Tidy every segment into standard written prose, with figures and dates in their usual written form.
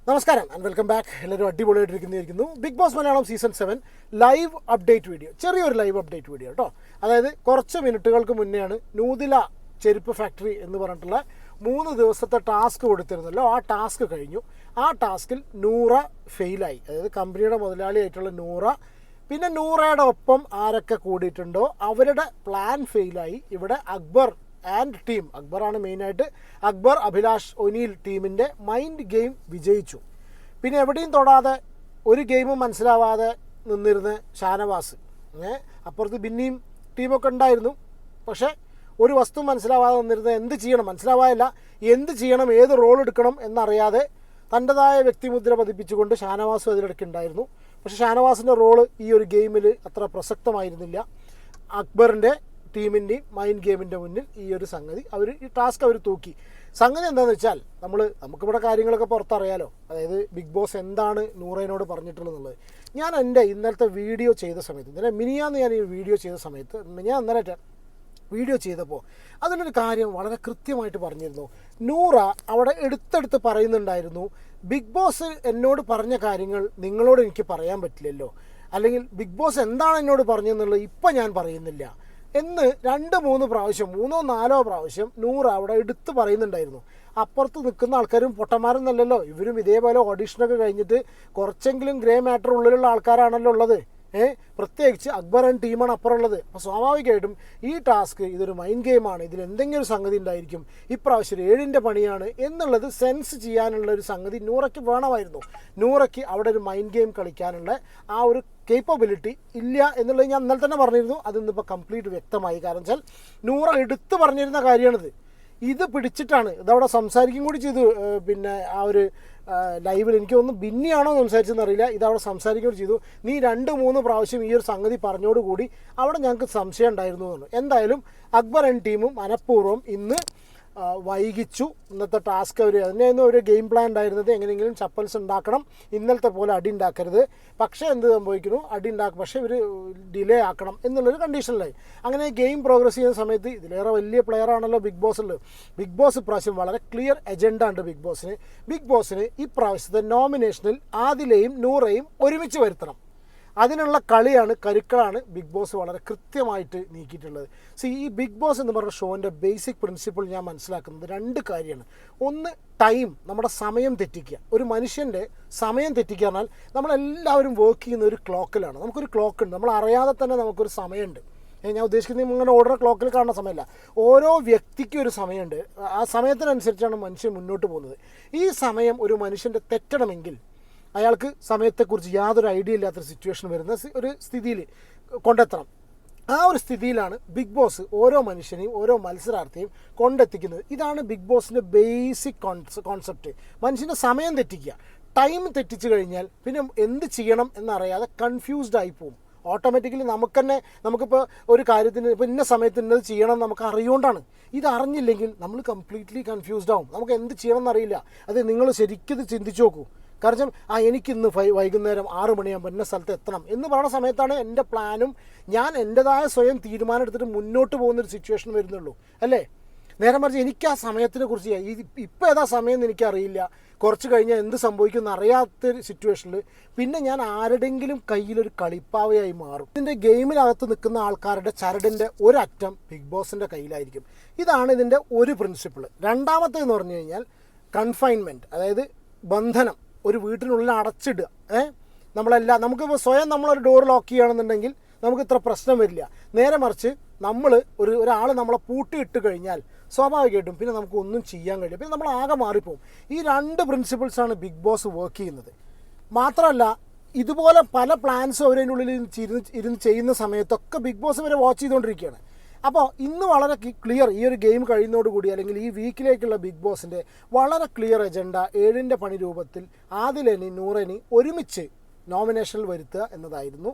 നമസ്കാരം and welcome back. എല്ലാവരും അടിപൊളിയായിട്ടിരിക്കുന്നു. Big Boss Malayalam season 7 live update video, ചെറിയൊരു ലൈവ് അപ്ഡേറ്റ് വീഡിയോ കേട്ടോ. അതായത് കുറച്ച് മിനിറ്റുകൾക്ക് മുന്നെയാണ് നൂതില ചെരുപ്പ് ഫാക്ടറി എന്ന് പറഞ്ഞിട്ടുള്ള 3 ദിവസത്തെ ടാസ്ക് കൊടുത്തിരുന്നല്ലോ. ആ ടാസ്ക് കഴിഞ്ഞു. ആ ടാസ്കിൽ നൂറ ഫെയിലായി. അതായത് കമ്പനിയുടെ മുതലാളിയായിട്ടുള്ള നൂറ, പിന്നെ നൂറയുടെ ഒപ്പം ആരൊക്കെ കൂടിയിട്ടുണ്ടോ അവരുടെ പ്ലാൻ ഫെയിലായി. ഇവിടെ അക്ബർ ആൻഡ് ടീം, അക്ബറാണ് മെയിനായിട്ട്, അക്ബർ, അഭിലാഷ്, ഒനീൽ ടീമിൻ്റെ മൈൻഡ് ഗെയിം വിജയിച്ചു. പിന്നെ എവിടെയും തൊടാതെ ഒരു ഗെയിമും മനസ്സിലാവാതെ നിന്നിരുന്ന ഷാനവാസ്, അപ്പുറത്ത് ബിന്നിയും ടീമൊക്കെ ഉണ്ടായിരുന്നു. പക്ഷേ ഒരു വസ്തു മനസ്സിലാവാതെ നിന്നിരുന്ന എന്ത് ചെയ്യണം മനസ്സിലാവാനില്ല, എന്ത് ചെയ്യണം, ഏത് റോൾ എടുക്കണം എന്നറിയാതെ തൻ്റെതായ വ്യക്തിമുദ്ര പതിപ്പിച്ചുകൊണ്ട് ഷാനവാസും അതിലിടയ്ക്ക് ഉണ്ടായിരുന്നു. പക്ഷേ ഷാനവാസിൻ്റെ റോള് ഈ ഒരു ഗെയിമിൽ അത്ര പ്രസക്തമായിരുന്നില്ല. അക്ബറിൻ്റെ ടീമിൻ്റെയും മൈൻഡ് ഗെയിമിൻ്റെ മുന്നിൽ ഈ ഒരു സംഗതി ഈ ടാസ്ക് അവർ തൂക്കി. സംഗതി എന്താണെന്ന് വെച്ചാൽ നമുക്കിവിടെ കാര്യങ്ങളൊക്കെ പുറത്തറിയാലോ. അതായത് ബിഗ് ബോസ് എന്താണ് നൂറേനോട് പറഞ്ഞിട്ടുള്ളത്. ഞാൻ എൻ്റെ ഇന്നലത്തെ വീഡിയോ ചെയ്ത സമയത്ത്, ഇന്നലെ മിനിയാന്ന് ഞാൻ ഈ വീഡിയോ ചെയ്ത സമയത്ത്, ഞാൻ ഇന്നലെ വീഡിയോ ചെയ്തപ്പോൾ അതിനൊരു കാര്യം വളരെ കൃത്യമായിട്ട് പറഞ്ഞിരുന്നു. നൂറ അവിടെ എടുത്തെടുത്ത് പറയുന്നുണ്ടായിരുന്നു, ബിഗ് ബോസ് എന്നോട് പറഞ്ഞ കാര്യങ്ങൾ നിങ്ങളോട് എനിക്ക് പറയാൻ പറ്റില്ലല്ലോ, അല്ലെങ്കിൽ ബിഗ് ബോസ് എന്താണ് എന്നോട് പറഞ്ഞതെന്നുള്ളത് ഇപ്പം ഞാൻ പറയുന്നില്ല എന്ന് 2-3 പ്രാവശ്യം, 3-4 പ്രാവശ്യം നൂറ് അവിടെ എടുത്ത് പറയുന്നുണ്ടായിരുന്നു. അപ്പുറത്ത് നിൽക്കുന്ന ആൾക്കാരും പൊട്ടന്മാരൊന്നല്ലല്ലോ, ഇവരും ഇതേപോലെ ഓഡീഷനൊക്കെ കഴിഞ്ഞിട്ട് കുറച്ചെങ്കിലും ഗ്രേ മാറ്റർ ഉള്ളിലുള്ള ആൾക്കാരാണല്ലോ ഉള്ളത്. പ്രത്യേകിച്ച് അക്ബർ ആൻഡ് ടീമാണ് അപ്പുറമുള്ളത്. അപ്പോൾ സ്വാഭാവികമായിട്ടും ഈ ടാസ്ക് ഇതൊരു മൈൻഡ് ഗെയിമാണ്, ഇതിൽ എന്തെങ്കിലും ഒരു സംഗതി ഉണ്ടായിരിക്കും, ഇപ്രാവശ്യം 7ൻ്റെ പണിയാണ് എന്നുള്ളത് സെൻസ് ചെയ്യാനുള്ള ഒരു സംഗതി നൂറയ്ക്ക് വേണമായിരുന്നു. നൂറയ്ക്ക് അവിടെ ഒരു മൈൻഡ് ഗെയിം കളിക്കാനുള്ള ആ ഒരു കേപ്പബിലിറ്റി ഇല്ല എന്നുള്ളത് ഞാൻ ഇന്നലെ തന്നെ പറഞ്ഞിരുന്നു. അതിന്നിപ്പോൾ കംപ്ലീറ്റ് വ്യക്തമായി. കാരണം വെച്ചാൽ നൂറ എടുത്തു പറഞ്ഞിരുന്ന കാര്യമാണിത്. ഇത് പിടിച്ചിട്ടാണ് ഇതവിടെ സംസാരിക്കും കൂടി ചെയ്തു. പിന്നെ ആ ഒരു ലൈവിൽ എനിക്ക് തോന്നുന്നു ബിന്നിയാണോ സംസാരിച്ചതെന്ന് അറിയില്ല, ഇതവിടെ സംസാരിക്കുകയും ചെയ്തു. നീ 2-3 പ്രാവശ്യം ഈ ഒരു സംഗതി പറഞ്ഞോടുകൂടി അവിടെ ഞങ്ങൾക്ക് സംശയം ഉണ്ടായിരുന്നു എന്നുള്ളൂ. എന്തായാലും അക്ബർ ആൻഡ് ടീമും മനഃപൂർവ്വം ഇന്ന് വൈകിച്ചു. ഇന്നത്തെ ടാസ്ക് അതിനായിരുന്നു ഒരു ഗെയിം പ്ലാൻ ഉണ്ടായിരുന്നത്, എങ്ങനെയെങ്കിലും ചപ്പൽസ് ഉണ്ടാക്കണം, ഇന്നലത്തെ പോലെ അടി ഉണ്ടാക്കരുത്. പക്ഷേ എന്ത് സംഭവിക്കുന്നു, അടി ഉണ്ടാക്കും, പക്ഷേ ഇവർ ഡിലേ ആക്കണം എന്നുള്ളൊരു കണ്ടീഷനിലായി. അങ്ങനെ ഗെയിം പ്രോഗ്രസ് ചെയ്യുന്ന സമയത്ത് ഇതിലേറെ വലിയ പ്ലെയർ ആണല്ലോ ബിഗ് ബോസുള്ളത്. ബിഗ് ബോസ് ഇപ്രാവശ്യം വളരെ ക്ലിയർ എജൻഡ ഉണ്ട് ബിഗ് ബോസിന് ഇപ്രാവശ്യത്തെ നോമിനേഷനിൽ ആദിലയും നൂറയും ഒരുമിച്ച് വരുത്തണം. അതിനുള്ള കളിയാണ്, കരുക്കളാണ് ബിഗ് ബോസ് വളരെ കൃത്യമായിട്ട് നീക്കിയിട്ടുള്ളത്. ഈ ബിഗ് ബോസ് എന്ന് പറഞ്ഞ ഷോൻ്റെ ബേസിക് പ്രിൻസിപ്പിൾ ഞാൻ മനസ്സിലാക്കുന്നത് 2 കാര്യമാണ്. ഒന്ന്, ടൈം, നമ്മുടെ സമയം തെറ്റിക്കുക. ഒരു മനുഷ്യൻ്റെ സമയം തെറ്റിക്കുക പറഞ്ഞാൽ നമ്മളെല്ലാവരും വർക്ക് ചെയ്യുന്ന ഒരു ക്ലോക്കിലാണ്. നമുക്കൊരു ക്ലോക്ക് ഉണ്ട്, നമ്മൾ അറിയാതെ തന്നെ നമുക്കൊരു സമയമുണ്ട്. ഞാൻ ഉദ്ദേശിക്കുന്നത് ഇങ്ങനെ ഓർഡർ ക്ലോക്കിൽ കാണുന്ന സമയമല്ല, ഓരോ വ്യക്തിക്കും ഒരു സമയമുണ്ട്. ആ സമയത്തിനനുസരിച്ചാണ് മനുഷ്യൻ മുന്നോട്ട് പോകുന്നത്. ഈ സമയം ഒരു മനുഷ്യൻ്റെ തെറ്റണമെങ്കിൽ അയാൾക്ക് സമയത്തെക്കുറിച്ച് യാതൊരു ഐഡിയ ഇല്ലാത്തൊരു സിറ്റുവേഷൻ വരുന്ന ഒരു സ്ഥിതിയിൽ കൊണ്ടെത്തണം. ആ ഒരു സ്ഥിതിയിലാണ് ബിഗ് ബോസ് ഓരോ മനുഷ്യനെയും ഓരോ മത്സരാർത്ഥിയെയും കൊണ്ടെത്തിക്കുന്നത്. ഇതാണ് ബിഗ് ബോസിൻ്റെ ബേസിക് കോൺസെപ്റ്റ്. മനുഷ്യൻ്റെ സമയം തെറ്റിക്കുക. ടൈം തെറ്റിച്ച് കഴിഞ്ഞാൽ പിന്നെ എന്ത് ചെയ്യണം എന്നറിയാതെ കൺഫ്യൂസ്ഡ് ആയി പോകും. ഓട്ടോമാറ്റിക്കലി നമുക്കിപ്പോൾ ഒരു കാര്യത്തിന് ഇപ്പോൾ ഇന്ന സമയത്ത് ഇന്നത് ചെയ്യണം നമുക്ക് അറിയുകൊണ്ടാണ്. ഇത് അറിഞ്ഞില്ലെങ്കിൽ നമ്മൾ കംപ്ലീറ്റ്ലി കൺഫ്യൂസ്ഡ് ആവും. നമുക്ക് എന്ത് ചെയ്യണം എന്നറിയില്ല. അത് നിങ്ങൾ ശരിക്കും ചിന്തിച്ച് നോക്കൂ. കാരണം എനിക്കിന്ന് വൈകുന്നേരം 6 മണിയാകുമ്പോൾ ഇന്ന സ്ഥലത്ത് എത്തണം എന്ന് പറയുന്ന സമയത്താണ് എൻ്റെ പ്ലാനും ഞാൻ എൻ്റെതായ സ്വയം തീരുമാനം എടുത്തിട്ട് മുന്നോട്ട് പോകുന്നൊരു സിറ്റുവേഷൻ വരുന്നുള്ളൂ, അല്ലേ? നേരെ മറിച്ച് എനിക്ക് ആ സമയത്തിനെ കുറിച്ച് ഇപ്പോൾ ഏതാ സമയം എന്ന് എനിക്കറിയില്ല, കുറച്ച് കഴിഞ്ഞാൽ എന്ത് സംഭവിക്കുമെന്ന് അറിയാത്തൊരു സിറ്റുവേഷനിൽ പിന്നെ ഞാൻ ആരുടെങ്കിലും കയ്യിലൊരു കളിപ്പാവയായി മാറും. ഇതിൻ്റെ ഗെയിമിനകത്ത് നിൽക്കുന്ന ആൾക്കാരുടെ ചരടിൻ്റെ ഒരറ്റം ബിഗ് ബോസിൻ്റെ കയ്യിലായിരിക്കും. ഇതാണ് ഇതിൻ്റെ ഒരു പ്രിൻസിപ്പിൾ. രണ്ടാമത്തേന്ന് പറഞ്ഞു കഴിഞ്ഞാൽ കൺഫൈൻമെൻറ്റ്, അതായത് ബന്ധനം. ഒരു വീട്ടിനുള്ളിൽ അടച്ചിടുക. നമുക്കിപ്പോൾ സ്വയം നമ്മളൊരു ഡോർ ലോക്ക് ചെയ്യുകയാണെന്നുണ്ടെങ്കിൽ നമുക്ക് ഇത്ര പ്രശ്നം വരില്ല. നേരെ മറിച്ച് ഒരാൾ നമ്മളെ പൂട്ടിയിട്ട് കഴിഞ്ഞാൽ സ്വാഭാവികമായിട്ടും പിന്നെ നമുക്ക് ഒന്നും ചെയ്യാൻ കഴിയില്ല, പിന്നെ നമ്മൾ ആകെ മാറിപ്പോവും. ഈ 2 പ്രിൻസിപ്പിൾസാണ് ബിഗ് ബോസ് വർക്ക് ചെയ്യുന്നത്. മാത്രമല്ല ഇതുപോലെ പല പ്ലാൻസും അവരതിൻ്റെ ഉള്ളിൽ ഇരുന്ന് ചെയ്യുന്ന സമയത്തൊക്കെ ബിഗ് ബോസ് വരെ വാച്ച് ചെയ്തുകൊണ്ടിരിക്കുകയാണ്. അപ്പോൾ ഇന്ന് വളരെ ക്ലിയർ, ഈ ഒരു ഗെയിം കഴിയുന്നതോടുകൂടി അല്ലെങ്കിൽ ഈ വീക്കിലേക്കുള്ള ബിഗ് ബോസിൻ്റെ വളരെ ക്ലിയർ എജൻഡ 7ൻ്റെ പണി രൂപത്തിൽ ആദിലേനി നൂറേനി ഒരുമിച്ച് നോമിനേഷനിൽ വരുത്തുക എന്നതായിരുന്നു.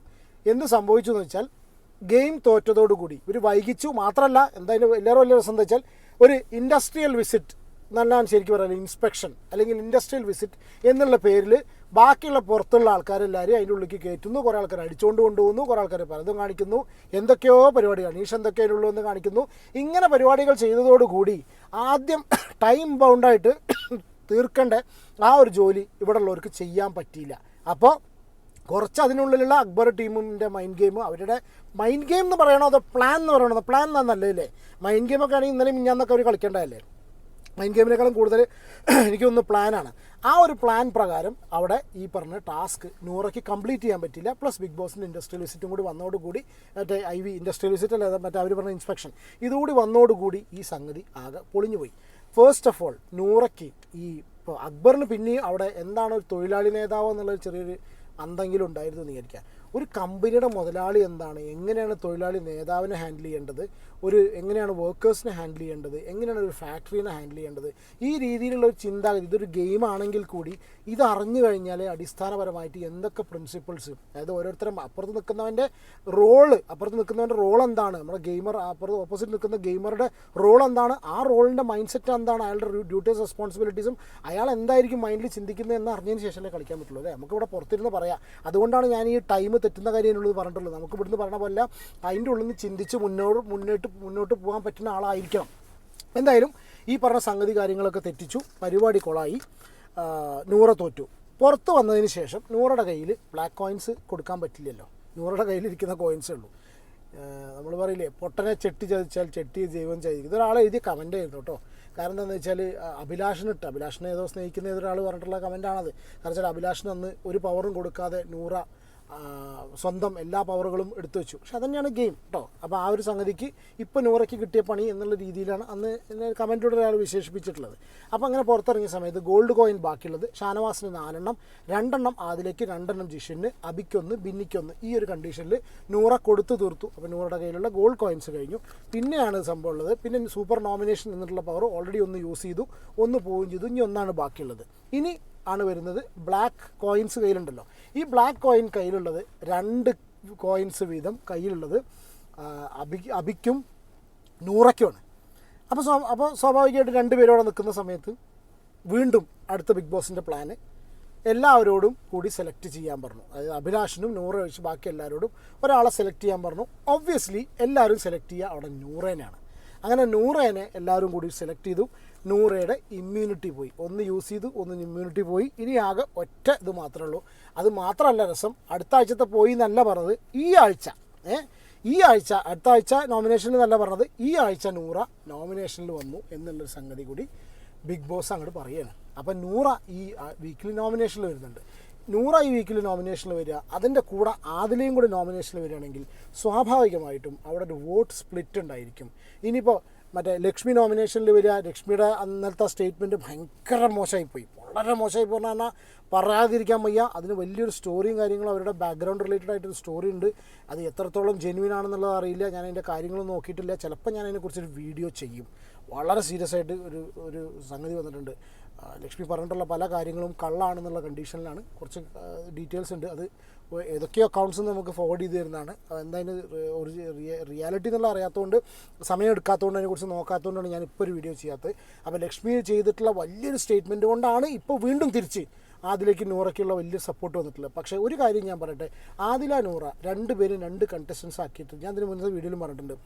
എന്ത് സംഭവിച്ചു എന്ന് വെച്ചാൽ ഗെയിം തോറ്റതോടുകൂടി ഇവർ വൈകിച്ചു. മാത്രമല്ല എന്തായാലും എല്ലാവരും വലിയ രസം എന്താ വെച്ചാൽ ഒരു ഇൻഡസ്ട്രിയൽ വിസിറ്റ് നല്ലതാണ് ശരിക്കും പറയാം, ഇൻസ്പെക്ഷൻ അല്ലെങ്കിൽ ഇൻഡസ്ട്രിയൽ വിസിറ്റ് എന്നുള്ള പേരിൽ ബാക്കിയുള്ള പുറത്തുള്ള ആൾക്കാരെല്ലാവരും അതിൻ്റെ ഉള്ളിലേക്ക് കയറ്റുന്നു. കുറേ ആൾക്കാർ അടിച്ചുകൊണ്ട് കൊണ്ടുപോകുന്നു, കുറേ ആൾക്കാർ പലതും കാണിക്കുന്നു, എന്തൊക്കെയോ പരിപാടികൾ, അനീഷ് എന്തൊക്കെ അതിനുള്ളൂ എന്ന് കാണിക്കുന്നു. ഇങ്ങനെ പരിപാടികൾ ചെയ്തതോടുകൂടി ആദ്യം ടൈം ബൗണ്ടായിട്ട് തീർക്കേണ്ട ആ ഒരു ജോലി ഇവിടെ ഉള്ളവർക്ക് ചെയ്യാൻ പറ്റിയില്ല. അപ്പോൾ കുറച്ച് അതിനുള്ളിലുള്ള അക്ബർ ടീമിൻ്റെ മൈൻഡ് ഗെയിം, അവരുടെ മൈൻഡ് ഗെയിം എന്ന് പറയണോ അതോ പ്ലാൻ എന്ന് പറയണോ? പ്ലാൻ നല്ലതല്ലേ? മൈൻഡ് ഗെയിമൊക്കെ ആണെങ്കിൽ ഇന്നലെ മിഞ്ഞാന്നൊക്കെ അവർ കളിക്കേണ്ടതല്ലേ? മൈൻഡ് ഗെയിമിനേക്കാളും കൂടുതൽ എനിക്കൊന്ന് പ്ലാനാണ്. ആ ഒരു പ്ലാൻ പ്രകാരം അവിടെ ഈ പറഞ്ഞ ടാസ്ക് നൂറയ്ക്ക് കംപ്ലീറ്റ് ചെയ്യാൻ പറ്റില്ല. പ്ലസ് ബിഗ് ബോസിൻ്റെ ഇൻഡസ്ട്രിയൽ വിസിറ്റും കൂടി വന്നതോടുകൂടി, മറ്റേ IV ഇൻഡസ്ട്രിയൽ വിസിറ്റ് അല്ല, മറ്റേ അവർ പറഞ്ഞ ഇൻസ്പെക്ഷൻ, ഇതുകൂടി വന്നതോടുകൂടി ഈ സംഗതി ആകെ പൊളിഞ്ഞു പോയി. ഫസ്റ്റ് ഓഫ് ഓൾ നൂറയ്ക്ക് ഈ ഇപ്പോൾ അക്ബറിന് പിന്നെയും അവിടെ എന്താണ് ഒരു തൊഴിലാളി നേതാവ് എന്നുള്ളൊരു ചെറിയൊരു എന്തെങ്കിലും ഉണ്ടായിരുന്നു എന്ന് വിചാരിക്കുക. ഒരു കമ്പനിയുടെ മുതലാളി എന്താണ്, എങ്ങനെയാണ് തൊഴിലാളി നേതാവിനെ ഹാൻഡിൽ ചെയ്യേണ്ടത്, എങ്ങനെയാണ് വർക്കേഴ്സിനെ ഹാൻഡിൽ ചെയ്യേണ്ടത്, എങ്ങനെയാണ് ഒരു ഫാക്ടറിനെ ഹാൻഡിൽ ചെയ്യേണ്ടത്, ഈ രീതിയിലുള്ള ഒരു ചിന്താഗതി. ഇതൊരു ഗെയിം ആണെങ്കിൽ കൂടി ഇത് അറിഞ്ഞു കഴിഞ്ഞാൽ അടിസ്ഥാനപരമായിട്ട് എന്തൊക്കെ പ്രിൻസിപ്പിൾസ്, അതായത് ഓരോരുത്തരും അപ്പുറത്ത് നിൽക്കുന്നവൻ്റെ റോൾ എന്താണ്, നമ്മുടെ ഗെയിമർ അപ്പുറത്ത് ഓപ്പോസിറ്റ് നിൽക്കുന്ന ഗെയിമറുടെ റോൾ എന്താണ്, ആ റോളിൻ്റെ മൈൻഡ് സെറ്റ് എന്താണ്, അയാളുടെ ഡ്യൂട്ടീസ് റെസ്പോൺസിബിലിറ്റീസും അയാൾ എന്തായിരിക്കും മൈൻഡിൽ ചിന്തിക്കുന്നത് എന്ന് അറിഞ്ഞതിന് ശേഷമല്ലേ കളിക്കാൻ പറ്റുള്ളൂ അല്ലേ? നമുക്കിവിടെ പുറത്തിരുന്ന് പറയാം. അതുകൊണ്ടാണ് ഞാൻ ഈ ടൈം തെറ്റുന്ന കാര്യം എന്നുള്ളത് പറഞ്ഞിട്ടുള്ളത്. നമുക്ക് ഇവിടുന്ന് പറഞ്ഞ പോലെ അതിൻ്റെ ഉള്ളിൽ നിന്ന് ചിന്തിച്ച് മുന്നോട്ട് പോകാൻ പറ്റുന്ന ആളായിരിക്കണം. എന്തായാലും ഈ പറഞ്ഞ സംഗതി കാര്യങ്ങളൊക്കെ തെറ്റിച്ചു, പരിപാടി കൊളായി, നൂറ തോറ്റു. പുറത്ത് വന്നതിന് ശേഷം നൂറയുടെ കയ്യിൽ ബ്ലാക്ക് കോയിൻസ് കൊടുക്കാൻ പറ്റില്ലല്ലോ. നൂറയുടെ കയ്യിലിരിക്കുന്ന കോയിൻസേ ഉള്ളൂ. നമ്മൾ പറയില്ലേ, പൊട്ടനെ ചെട്ടി ചതിച്ചാൽ ചെട്ടി ദൈവം ചതിക്കും. ഇതൊരാൾ എഴുതിയ കമൻ്റ് ആയിരുന്നു കേട്ടോ. കാരണം എന്താണെന്ന് വെച്ചാൽ അഭിലാഷിനെ ഏതോ സ്നേഹിക്കുന്ന ഏതൊരാൾ പറഞ്ഞിട്ടുള്ള കമൻ്റാണത്. കാരണം വെച്ചാൽ അഭിലാഷിന് അന്ന് ഒരു പവറും കൊടുക്കാതെ നൂറ സ്വന്തം എല്ലാ പവറുകളും എടുത്തു വെച്ചു. പക്ഷെ അതന്നെയാണ് ഗെയിം കേട്ടോ. അപ്പോൾ ആ ഒരു സംഗതിക്ക് ഇപ്പോൾ നൂറയ്ക്ക് കിട്ടിയ പണി എന്നുള്ള രീതിയിലാണ് അന്ന് കമൻറ്റിലൂടെ ഒരാൾ വിശേഷിപ്പിച്ചിട്ടുള്ളത്. അപ്പോൾ അങ്ങനെ പുറത്തിറങ്ങിയ സമയത്ത് ഗോൾഡ് കോയിൻ ബാക്കിയുള്ളത് ഷാനവാസിന് 4 എണ്ണം, 2 എണ്ണം ആദിലേക്ക്, 2 എണ്ണം ജിഷിന്, അബിക്കൊന്ന്, ബിന്നിക്കൊന്ന്, ഈ ഒരു കണ്ടീഷനിൽ നൂറ കൊടുത്തു തീർത്തു. അപ്പോൾ നൂറയുടെ കയ്യിലുള്ള ഗോൾഡ് കോയിൻസ് കഴിഞ്ഞു. പിന്നെയാണ് സംഭവം ഉള്ളത്. പിന്നെ സൂപ്പർ നോമിനേഷൻ എന്നിട്ടുള്ള പവർ ഓൾറെഡി ഒന്ന് യൂസ് ചെയ്തു, ഒന്ന് പോവുകയും ചെയ്തു. ഇനി ഒന്നാണ് ബാക്കിയുള്ളത്. ഇനി ആണ് വരുന്നത് ബ്ലാക്ക് കോയിൻസ് കയ്യിലുണ്ടല്ലോ. ഈ ബ്ലാക്ക് കോയിൻ കയ്യിലുള്ളത് 2 കോയിൻസ് വീതം കയ്യിലുള്ളത് അബിക്കും നൂറയ്ക്കുമാണ്. അപ്പോൾ സ്വാഭാവികമായിട്ട് 2 പേരോടെ നിൽക്കുന്ന സമയത്ത് വീണ്ടും അടുത്ത ബിഗ് ബോസിൻ്റെ പ്ലാന് എല്ലാവരോടും കൂടി സെലക്ട് ചെയ്യാൻ പറഞ്ഞു. അതായത് അഭിലാഷിനും നൂറ ഒഴിച്ച് ബാക്കി എല്ലാവരോടും ഒരാളെ സെലക്ട് ചെയ്യാൻ പറഞ്ഞു. ഒബ്വിയസ്ലി എല്ലാവരും സെലക്ട് ചെയ്യുക അവിടെ നൂറേനെയാണ്. അങ്ങനെ നൂറേനെ എല്ലാവരും കൂടി സെലക്ട് ചെയ്തു. നൂറയുടെ ഇമ്മ്യൂണിറ്റി പോയി, ഒന്ന് യൂസ് ചെയ്തു, ഒന്ന് ഇമ്മ്യൂണിറ്റി പോയി. ഇനി ആകെ ഒറ്റ ഇത് മാത്രമേ ഉള്ളൂ. അത് മാത്രമല്ല രസം, അടുത്ത ആഴ്ചത്തെ പോയി എന്നല്ല പറഞ്ഞത്, ഈ ആഴ്ച അടുത്ത ആഴ്ച നോമിനേഷനിൽ നല്ല പറഞ്ഞത്, ഈ ആഴ്ച നൂറ നോമിനേഷനിൽ വന്നു എന്നുള്ളൊരു സംഗതി കൂടി ബിഗ് ബോസ് അങ്ങോട്ട് പറയുകയാണ്. അപ്പം നൂറ ഈ വീക്കിലി നോമിനേഷനിൽ വരുന്നുണ്ട്. നൂറ ഈ വീക്കിൽ നോമിനേഷനിൽ വരിക, അതിൻ്റെ കൂടെ ആദിലയും കൂടി നോമിനേഷനിൽ വരികയാണെങ്കിൽ സ്വാഭാവികമായിട്ടും അവിടെ ഒരു വോട്ട് സ്പ്ലിറ്റ് ഉണ്ടായിരിക്കും. ഇനിയിപ്പോൾ മറ്റേ ലക്ഷ്മി നോമിനേഷനിൽ വരിക, ലക്ഷ്മിയുടെ അന്നത്തെ സ്റ്റേറ്റ്മെൻറ്റ് ഭയങ്കര മോശമായിപ്പോയി, വളരെ മോശമായി പറഞ്ഞാൽ പറയാതിരിക്കാൻ വയ്യ. അതിന് വലിയൊരു സ്റ്റോറിയും കാര്യങ്ങളും അവരുടെ ബാക്ക്ഗ്രൗണ്ട് റിലേറ്റഡ് ആയിട്ടൊരു സ്റ്റോറി ഉണ്ട്. അത് എത്രത്തോളം ജെന്യുവൻ ആണെന്നുള്ളത് അറിയില്ല. ഞാൻ അതിൻ്റെ കാര്യങ്ങളൊന്നും നോക്കിയിട്ടില്ല. ചിലപ്പോൾ ഞാൻ അതിനെക്കുറിച്ചൊരു വീഡിയോ ചെയ്യും. വളരെ സീരിയസ് ആയിട്ട് ഒരു സംഗതി വന്നിട്ടുണ്ട്. ലക്ഷ്മി പറഞ്ഞിട്ടുള്ള പല കാര്യങ്ങളും കള്ളാണെന്നുള്ള കണ്ടീഷനിലാണ്. കുറച്ച് ഡീറ്റെയിൽസ് ഉണ്ട്. അത് ഏതൊക്കെയോ അക്കൗണ്ട്സ് നമുക്ക് ഫോർവേഡ് ചെയ്ത് തരുന്നതാണ്. എന്തായാലും റിയാലിറ്റി എന്നുള്ള അറിയാത്തതുകൊണ്ട്, സമയം എടുക്കാത്തതുകൊണ്ട്, അതിനെക്കുറിച്ച് നോക്കാത്തതുകൊണ്ടാണ് ഞാൻ ഇപ്പോൾ ഒരു വീഡിയോ ചെയ്യാത്തത്. അപ്പോൾ ലക്ഷ്മി ചെയ്തിട്ടുള്ള വലിയൊരു സ്റ്റേറ്റ്മെൻറ്റ് കൊണ്ടാണ് ഇപ്പോൾ വീണ്ടും തിരിച്ച് ആദിലേക്ക് നൂറയ്ക്കുള്ള വലിയ സപ്പോർട്ട് വന്നിട്ടില്ല. പക്ഷേ ഒരു കാര്യം ഞാൻ പറയട്ടെ, ആദില നൂറ 2 പേരും 2 കണ്ടസ്റ്റൻസ് ആക്കിയിട്ട് ഞാൻ ഇതിന് മുന്നേ വീഡിയോയിലും പറഞ്ഞിട്ടുണ്ട്.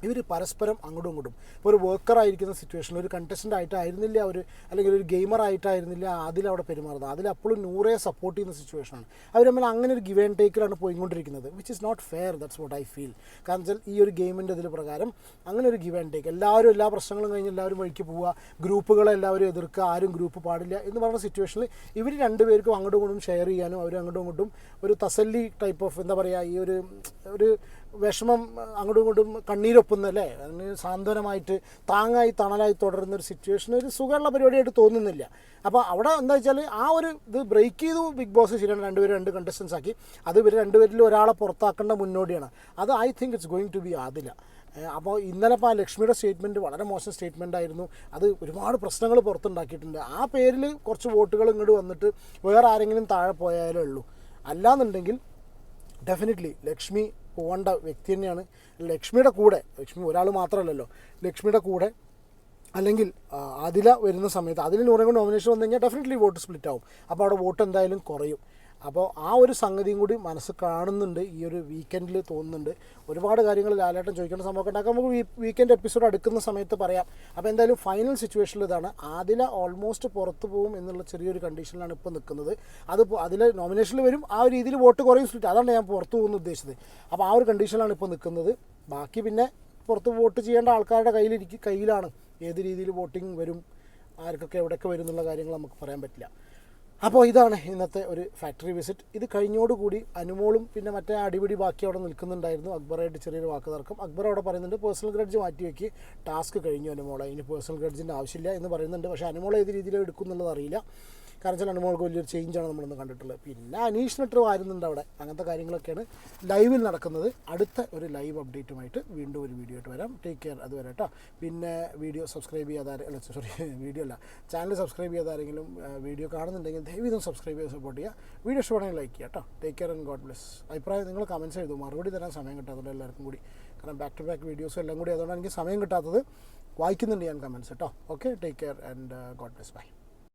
ഇവർ പരസ്പരം അങ്ങോട്ടും ഇങ്ങോട്ടും ഇപ്പോൾ ഒരു വർക്കറായിരിക്കുന്ന സിറ്റുവേഷനിൽ ഒരു കണ്ടസ്റ്റൻ്റ് ആയിട്ടായിരുന്നില്ല അവർ, അല്ലെങ്കിൽ ഒരു ഗെയിമർ ആയിട്ടായിരുന്നില്ല അതിൽ അവിടെ പെരുമാറുന്നത്. അതിൽ അപ്പോഴും നൂറയെ സപ്പോർട്ട് ചെയ്യുന്ന സിറ്റുവേഷനാണ്. അവർ തമ്മിൽ അങ്ങനെ ഒരു ഗിവ് ആൻഡ് ടേക്കിലാണ് പോയിക്കൊണ്ടിരിക്കുന്നത്, which is not fair. That's what I feel. കാരണം വെച്ചാൽ ഈ ഒരു ഗെയിമിൻ്റെ ഇതിൽ പ്രകാരം അങ്ങനെ ഒരു ഗിവ് ആൻഡ് ടേക്ക്, എല്ലാവരും എല്ലാ പ്രശ്നങ്ങളും കഴിഞ്ഞ് എല്ലാവരും വഴിക്ക് പോവുക, ഗ്രൂപ്പുകളെ എല്ലാവരും എതിർക്കുക, ആരും ഗ്രൂപ്പ് പാടില്ല എന്ന് പറയുന്ന സിറ്റുവേഷനിൽ ഇവർ 2 പേർക്കും അങ്ങോട്ടും ഇങ്ങോട്ടും ഷെയർ ചെയ്യാനും അവർ അങ്ങോട്ടും ഇങ്ങോട്ടും ഒരു തസല്ലി ടൈപ്പ് ഓഫ് എന്താ പറയുക, ഈ ഒരു വിഷമം അങ്ങോട്ടും ഇങ്ങോട്ടും കണ്ണീരൊപ്പുന്നല്ലേ, അതിന് സാന്ത്വനമായിട്ട് താങ്ങായി തണലായി തുടരുന്നൊരു സിറ്റുവേഷൻ ഒരു സുഖമുള്ള പരിപാടിയായിട്ട് തോന്നുന്നില്ല. അപ്പോൾ അവിടെ എന്താ വെച്ചാൽ ആ ഒരു ഇത് ബ്രേക്ക് ചെയ്തു ബിഗ് ബോസ്. ശരിയാണ്, 2 പേരും 2 കണ്ടസ്റ്റൻസ് ആക്കി. അത് ഇവർ 2 പേരിൽ ഒരാളെ പുറത്താക്കേണ്ട മുന്നോടിയാണ്. അത് I think it's going to be Adila. അപ്പോൾ ഇന്നലെ ഇപ്പോൾ ആ ലക്ഷ്മിയുടെ സ്റ്റേറ്റ്മെൻറ്റ് വളരെ മോശം സ്റ്റേറ്റ്മെൻ്റ് ആയിരുന്നു. അത് ഒരുപാട് പ്രശ്നങ്ങൾ പുറത്തുണ്ടാക്കിയിട്ടുണ്ട്. ആ പേരിൽ കുറച്ച് വോട്ടുകൾ ഇങ്ങോട്ട് വന്നിട്ട് വേറെ ആരെങ്കിലും താഴെ പോയാലേ ഉള്ളൂ. അല്ലാന്നുണ്ടെങ്കിൽ ഡെഫിനറ്റ്ലി ലക്ഷ്മി പോകേണ്ട വ്യക്തി തന്നെയാണ്. ലക്ഷ്മിയുടെ കൂടെ, ലക്ഷ്മി ഒരാൾ മാത്രമല്ലല്ലോ, ലക്ഷ്മിയുടെ കൂടെ അല്ലെങ്കിൽ ആദില വരുന്ന സമയത്ത് അതിൽ നൂറേക്കും നോമിനേഷൻ വന്നു കഴിഞ്ഞാൽ ഡെഫിനറ്റ്ലി വോട്ട് സ്പ്ലിറ്റ് ആവും. അപ്പോൾ അവിടെ വോട്ട് എന്തായാലും കുറയും. അപ്പോൾ ആ ഒരു സംഗതിയും കൂടി മനസ്സ് കാണുന്നുണ്ട്, ഈ ഒരു വീക്കെൻഡിൽ തോന്നുന്നുണ്ട്. ഒരുപാട് കാര്യങ്ങൾ ലാലേട്ടൻ ചോദിക്കേണ്ട സംഭവമൊക്കെ ഉണ്ടാക്കാം, നമുക്ക് വീക്കെൻഡ് എപ്പിസോഡ് അടുക്കുന്ന സമയത്ത് പറയാം. അപ്പോൾ എന്തായാലും ഫൈനൽ സിറ്റുവേഷനിൽ ഇതാണ്. ആദില ഓൾമോസ്റ്റ് പുറത്ത് പോകും എന്നുള്ള ചെറിയൊരു കണ്ടീഷനിലാണ് ഇപ്പോൾ നിൽക്കുന്നത്. അതിപ്പോൾ അതിൽ നോമിനേഷനിൽ വരും, ആ ഒരു രീതിയിൽ വോട്ട് കുറയും സ്പ്ലിറ്റ്, അതാണ് ഞാൻ പുറത്ത് പോകുന്ന ഉദ്ദേശിച്ചത്. അപ്പോൾ ആ ഒരു കണ്ടീഷനിലാണ് ഇപ്പോൾ നിൽക്കുന്നത്. ബാക്കി പിന്നെ പുറത്ത് വോട്ട് ചെയ്യേണ്ട ആൾക്കാരുടെ കയ്യിലാണ് ഏത് രീതിയിൽ വോട്ടിംഗ് വരും, ആർക്കൊക്കെ എവിടെയൊക്കെ വരും എന്നുള്ള കാര്യങ്ങൾ നമുക്ക് പറയാൻ പറ്റില്ല. അപ്പോൾ ഇതാണ് ഇന്നത്തെ ഒരു ഫാക്ടറി വിസിറ്റ്. ഇത് കഴിഞ്ഞോടുകൂടി അനുമോളും പിന്നെ മറ്റേ അടിപിടി ബാക്കി അവിടെ നിൽക്കുന്നുണ്ടായിരുന്നു. അക്ബറായിട്ട് ചെറിയൊരു വാക്ക് തർക്കം. അക്ബർ അവിടെ പറയുന്നുണ്ട് പേഴ്സണൽ ഗ്രഡ്ജ് മാറ്റി വയ്ക്ക്, ടാസ്ക് കഴിഞ്ഞു അനുമോളെ, ഇനി പേഴ്സണൽ ഗ്രഡ്ജിൻ്റെ ആവശ്യമില്ല എന്ന് പറയുന്നുണ്ട്. പക്ഷേ അനുമോൾ ഏത് രീതിയിൽ എടുക്കും എന്നുള്ളത് അറിയില്ല. കാരണം വെച്ചാൽ അനുമോൾക്ക് വലിയൊരു ചേഞ്ചാണ് നമ്മളിന്ന് കണ്ടിട്ടുള്ളത്. പിന്നെ അനീഷ് നട്ടർ വാരുന്നുണ്ട് അവിടെ. അങ്ങനത്തെ കാര്യങ്ങളൊക്കെയാണ് ലൈവിൽ നടക്കുന്നത്. അടുത്ത ഒരു ലൈവ് അപ്ഡേറ്റുമായിട്ട് വീണ്ടും ഒരു വീഡിയോ ആയിട്ട് വരാം. Take care. അതുവരെ കേട്ടോ. പിന്നെ വീഡിയോ സബ്സ്ക്രൈബ് ചെയ്യാതെ വീഡിയോ അല്ല, ചാനൽ സബ്സ്ക്രൈബ് ചെയ്യാതെ ആരെങ്കിലും വീഡിയോ കാണുന്നുണ്ടെങ്കിൽ ദയവീതം സബ്സ്ക്രൈബ് ചെയ്ത് സപ്പോർട്ട് ചെയ്യുക. വീഡിയോ ഇഷ്ടമാണെങ്കിൽ ലൈക്ക് ചെയ്യുക കേട്ടോ. Take care and God bless. അഭിപ്രായം നിങ്ങൾ കമൻറ്റ്സ് എഴുതും, മറുപടി തരാൻ സമയം കിട്ടാത്തതുകൊണ്ട് എല്ലാവർക്കും കൂടി, കാരണം ബാക്ക് ടു ബാക്ക് വീഡിയോസും എല്ലാം കൂടി അതുകൊണ്ടാണ് എനിക്ക് സമയം കിട്ടാത്തത്. വായിക്കുന്നുണ്ട് ഞാൻ കമൻറ്റ്സ് കേട്ടോ. Okay, take care and God bless. By.